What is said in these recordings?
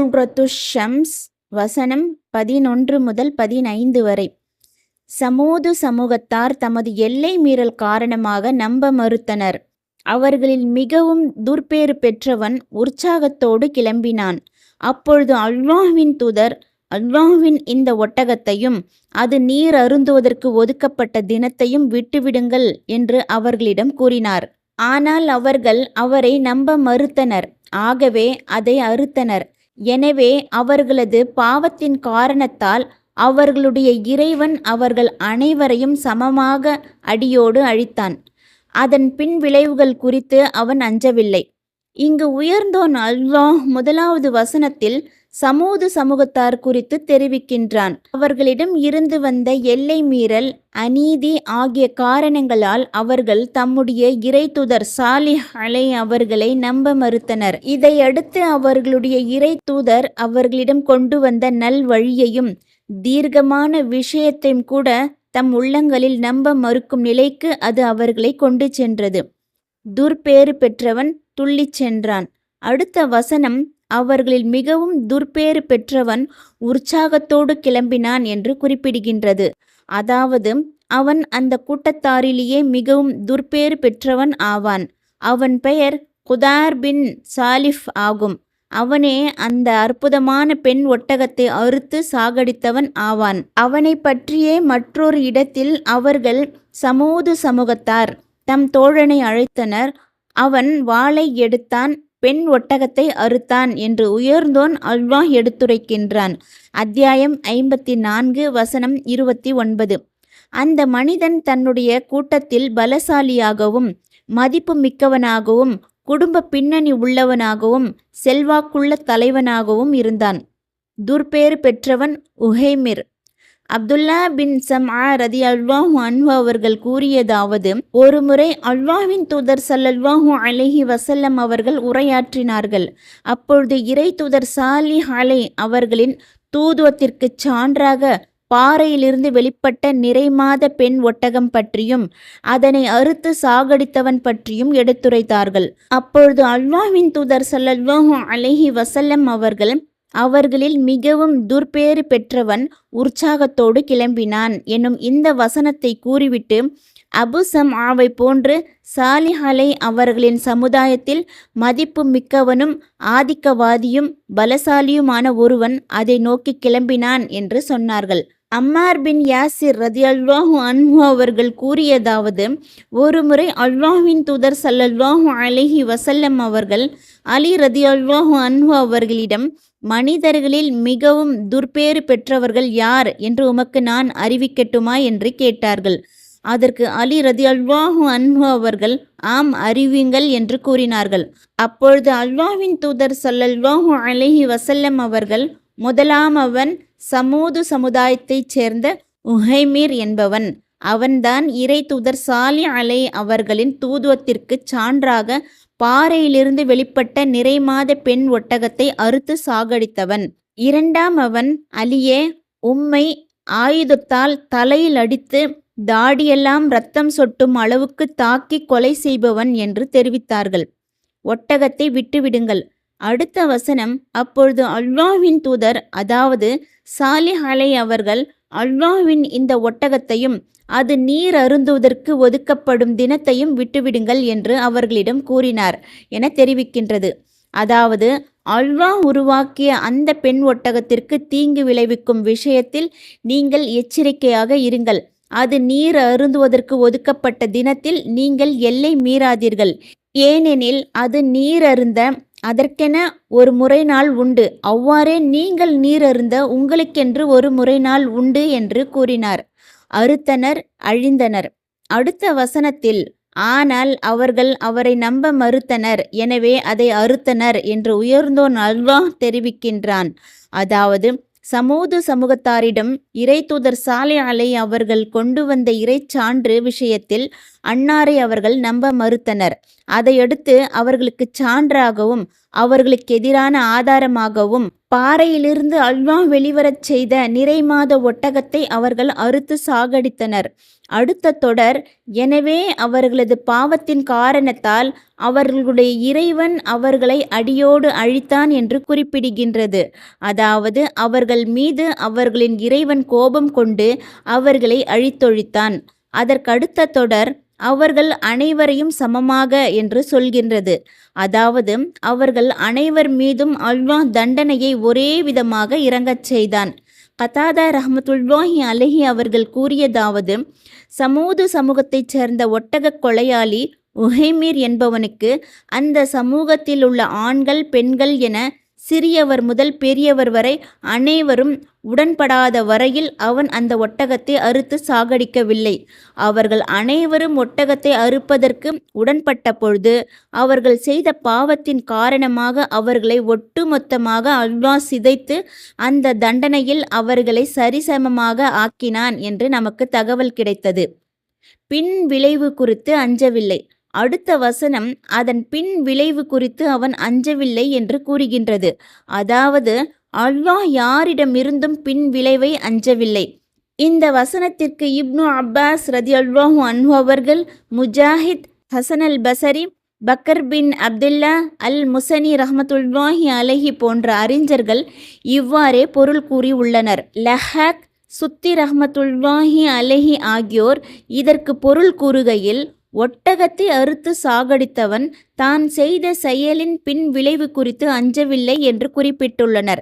சூரத்து ஷம்ஸ் வசனம் 11 முதல் 15 வரை. சமூது சமூகத்தார் தமது எல்லை மீறல் காரணமாக நம்ப மறுத்தனர். அவர்களில் மிகவும் துர்பேறு பெற்றவன் உற்சாகத்தோடு கிளம்பினான். அப்பொழுது அல்லாஹ்வின் தூதர், அல்லாஹ்வின் இந்த ஒட்டகத்தையும் அது நீர் அருந்துவதற்கு ஒதுக்கப்பட்ட தினத்தையும் விட்டுவிடுங்கள் என்று அவர்களிடம் கூறினார். ஆனால் அவர்கள் அவரை நம்ப மறுத்தனர். ஆகவே அதை அறுத்தனர். எனவே அவர்களது பாவத்தின் காரணத்தால் அவர்களுடைய இறைவன் அவர்கள் அனைவரையும் சமமாக அடியோடு அழித்தான். அதன் பின் விளைவுகள் குறித்து அவன் அஞ்சவில்லை. இங்கு உயர்ந்தோன் அல்லாஹ் முதலாவது வசனத்தில் சமூது சமூகத்தார் குறித்து தெரிவிக்கின்றான். அவர்களிடம் இருந்து வந்த எல்லை மீறல், அநீதி ஆகிய காரணங்களால் அவர்கள் தம்முடைய இறைதூதர் சாலிஹ் அலை அவர்களை நம்ப மறுத்தனர். இதையடுத்து அவர்களுடைய இறைதூதர் அவர்களிடம் கொண்டு வந்த நல் வழியையும் தீர்க்கமான விஷயத்தையும் கூட தம் உள்ளங்களில் நம்ப மறுக்கும் நிலைக்கு அது அவர்களை கொண்டு சென்றது. துர்பேறு பெற்றவன் துள்ளிச் சென்றான். அடுத்த வசனம் அவர்களில் மிகவும் துர்பேறு பெற்றவன் உற்சாகத்தோடு கிளம்பினான் என்று குறிப்பிடுகின்றது. அதாவது அவன் அந்த கூட்டத்தாரிலேயே மிகவும் துர்பேறு பெற்றவன் ஆவான். அவன் பெயர் குதார் பின் சாலிஃப் ஆகும். அவனே அந்த அற்புதமான பெண் ஒட்டகத்தை அறுத்து சாகடித்தவன் ஆவான். அவனை பற்றியே மற்றொரு இடத்தில் அவர்கள் சமூது சமூகத்தார் தம் தோழனை அழைத்தனர். அவன் வாளை எடுத்தான், பெண் ஒட்டகத்தை அறுத்தான் என்று உயர்ந்தோன் அல்லாஹ் எடுத்துரைக்கின்றான். அத்தியாயம் 54 வசனம் 29. அந்த மனிதன் தன்னுடைய கூட்டத்தில் பலசாலியாகவும் மதிப்பு மிக்கவனாகவும் குடும்ப பின்னணி உள்ளவனாகவும் செல்வாக்குள்ள தலைவனாகவும் இருந்தான். துர்பேறு பெற்றவன் உஹைமிர். அப்துல்லா பின் சம்ஆ ரதியல்லாஹு அன்ஹு அவர்கள் கூறியதாவது, ஒருமுறை அல்லாஹ்வின் தூதர் ஸல்லல்லாஹு அலைஹி வஸல்லம் அவர்கள் உரையாற்றினார்கள். அப்பொழுது இறை தூதர் சாலிஹ் அலை அவர்களின் தூதுவத்திற்கு சான்றாக பாறையிலிருந்து வெளிப்பட்ட நிறைமாத பெண் ஒட்டகம் பற்றியும் அதனை அறுத்து சாகடித்தவன் பற்றியும் எடுத்துரைத்தார்கள். அப்பொழுது அல்லாஹ்வின் தூதர் ஸல்லல்லாஹு அலைஹி வஸல்லம் அவர்கள், அவர்களில் மிகவும் துர்பேறு பெற்றவன் உற்சாகத்தோடு கிளம்பினான் என்னும் இந்த வசனத்தை கூறிவிட்டு, அபு சம்ஆவை போன்று சாலிஹ் அலை அவர்களின் சமுதாயத்தில் மதிப்பு மிக்கவனும் ஆதிக்கவாதியும் பலசாலியுமான ஒருவன் அதை நோக்கி கிளம்பினான் என்று சொன்னார்கள். அம்மார் பின் யாசிர் ரதியல்லாஹு அன்ஹு அவர்கள் கூறியதாவது, ஒருமுறை அல்லாஹ்வின் தூதர் ஸல்லல்லாஹு அலைஹி வஸல்லம் அவர்கள் அலி ரதியல்லாஹு அன்ஹு அவர்களிடம், மனிதர்களில் மிகவும் துர்பேறு பெற்றவர்கள் யார் என்று உமக்கு நான் அறிவிக்கட்டுமா என்று கேட்டார்கள். அதற்கு அலி ரதியல்லாஹு அன்ஹு அவர்கள், ஆம், அறிவிங்கள் என்று கூறினார்கள். அப்பொழுது அல்லாஹ்வின் தூதர் ஸல்லல்லாஹு அலைஹி வஸல்லம் அவர்கள், முதலாமவன் சமூது சமுதாயத்தைச் சேர்ந்த உஹைமிர் என்பவன். அவன்தான் இறை தூதர் சாலிஹ் அலை அவர்களின் தூதுவத்திற்கு சான்றாக பாறையிலிருந்து வெளிப்பட்ட நிறைமாத பெண் ஒட்டகத்தை அறுத்து சாகடித்தவன். இரண்டாம் அவன் அலியே, உம்மை ஆயுதத்தால் தலையில் அடித்து தாடியெல்லாம் இரத்தம் சொட்டும் அளவுக்கு தாக்கி கொலை செய்பவன் என்று தெரிவித்தார்கள். ஒட்டகத்தை விட்டுவிடுங்கள். அடுத்த வசனம், அப்பொழுது அல்லாஹ்வின் தூதர், அதாவது சாலிஹ் அலை அவர்கள், அல்லாஹ்வின் இந்த ஒட்டகத்தையும் அது நீர் அருந்துவதற்கு ஒதுக்கப்படும் தினத்தையும் விட்டுவிடுங்கள் என்று அவர்களிடம் கூறினார் என தெரிவிக்கின்றது. அதாவது அல்லாஹ் உருவாக்கிய அந்த பெண் ஒட்டகத்திற்கு தீங்கு விளைவிக்கும் விஷயத்தில் நீங்கள் எச்சரிக்கையாக இருங்கள். அது நீர் அருந்துவதற்கு ஒதுக்கப்பட்ட தினத்தில் நீங்கள் எல்லை மீறாதீர்கள். ஏனெனில் அது நீர் அருந்த அதற்கென ஒரு முறை நாள் உண்டு. அவ்வாறே நீங்கள் நீர் அருந்த உங்களுக்கென்று ஒரு முறை நாள் உண்டு என்று கூறினார். அறுத்தனர், அழிந்தனர். அடுத்த வசனத்தில், ஆனால் அவர்கள் அவரை நம்ப மறுத்தனர், எனவே அதை அறுத்தனர் என்று உயர்ந்தோன் அல்லாஹ் தெரிவிக்கின்றான். அதாவது சமூது சமூகத்தாரிடம் இறை தூதர் சாலிஹ் அலை அவர்கள் கொண்டு வந்த இறைச்சான்று விஷயத்தில் அன்னாரை அவர்கள் நம்ப மறுத்தனர். அதையடுத்து அவர்களுக்கு சான்றாகவும் அவர்களுக்கு எதிரான ஆதாரமாகவும் பாறையிலிருந்து அல்லாஹ் வெளிவரச் செய்த நிறைமாத ஒட்டகத்தை அவர்கள் அறுத்து சாகடித்தனர். அடுத்த தொடர், எனவே அவர்களது பாவத்தின் காரணத்தால் அவர்களுடைய இறைவன் அவர்களை அடியோடு அழித்தான் என்று குறிப்பிடுகின்றது. அதாவது அவர்கள் மீது அவர்களின் இறைவன் கோபம் கொண்டு அவர்களை அழித்தொழித்தான். அதற்கடுத்த தொடர் அவர்கள் அனைவரையும் சமமாக என்று சொல்கின்றது. அதாவது அவர்கள் அனைவர் மீதும் அல்லாஹ் தண்டனையை ஒரே விதமாக இறங்கச் செய்தான். கதாதா ரஹ்மத்துல்லாஹி அலைஹி அவர்கள் கூறியதாவது, சமூது சமூகத்தைச் சேர்ந்த ஒட்டக கொலையாளி உஹைமீர் என்பவனுக்கு அந்த சமூகத்தில் உள்ள ஆண்கள் பெண்கள் என சிறியவர் முதல் பெரியவர் வரை அனைவரும் உடன்படாத வரையில் அவன் அந்த ஒட்டகத்தை அறுத்து சாகடிக்கவில்லை. அவர்கள் அனைவரும் ஒட்டகத்தை அறுப்பதற்கு உடன்பட்ட பொழுது அவர்கள் செய்த பாவத்தின் காரணமாக அவர்களை ஒட்டுமொத்தமாக அல்லாஹ் சிதைத்து அந்த தண்டனையில் அவர்களை சரிசமமாக ஆக்கினான் என்று நமக்கு தகவல் கிடைத்தது. பின் விளைவு குறித்து அஞ்சவில்லை. அடுத்த வசனம் அதன் பின் விளைவு குறித்து அவன் அஞ்சவில்லை என்று கூறுகின்றது. அதாவது அல்லாஹ் யாரிடமிருந்தும் பின் விளைவை அஞ்சவில்லை. இந்த வசனத்திற்கு இப்னு அப்பாஸ் ரதியல்லாஹு அன்ஹு அவர்கள், முஜாஹித், ஹசன் அல் பசரி, பக்கர் பின் அப்துல்லா அல் முசனி ரஹ்மத்துல்லாஹி அலைஹி போன்ற அறிஞர்கள் இவ்வாறே பொருள் கூறி உள்ளனர். லஹாக், சுத்தி ரஹ்மத்துல்லாஹி அலைஹி ஆகியோர் இதற்கு பொருள் கூறுகையில், ஒட்டகத்தை அறுத்து சாகடித்தவன் தான் செய்த செயலின் பின் விளைவு குறித்து அஞ்சவில்லை என்று குறிப்பிட்டுள்ளனர்.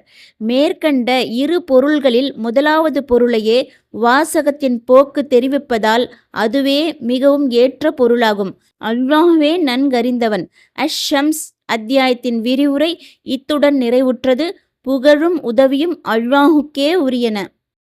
மேற்கண்ட இரு பொருள்களில் முதலாவது பொருளையே வாசகத்தின் போக்கு தெரிவிப்பதால் அதுவே மிகவும் ஏற்ற பொருளாகும். அல்லாஹ்வே நன்கறிந்தவன். அஷ்-ஷம்ஸ் அத்தியாயத்தின் விரிவுரை இத்துடன் நிறைவுற்றது. புகழும் உதவியும் அல்லாஹுக்கே உரியன.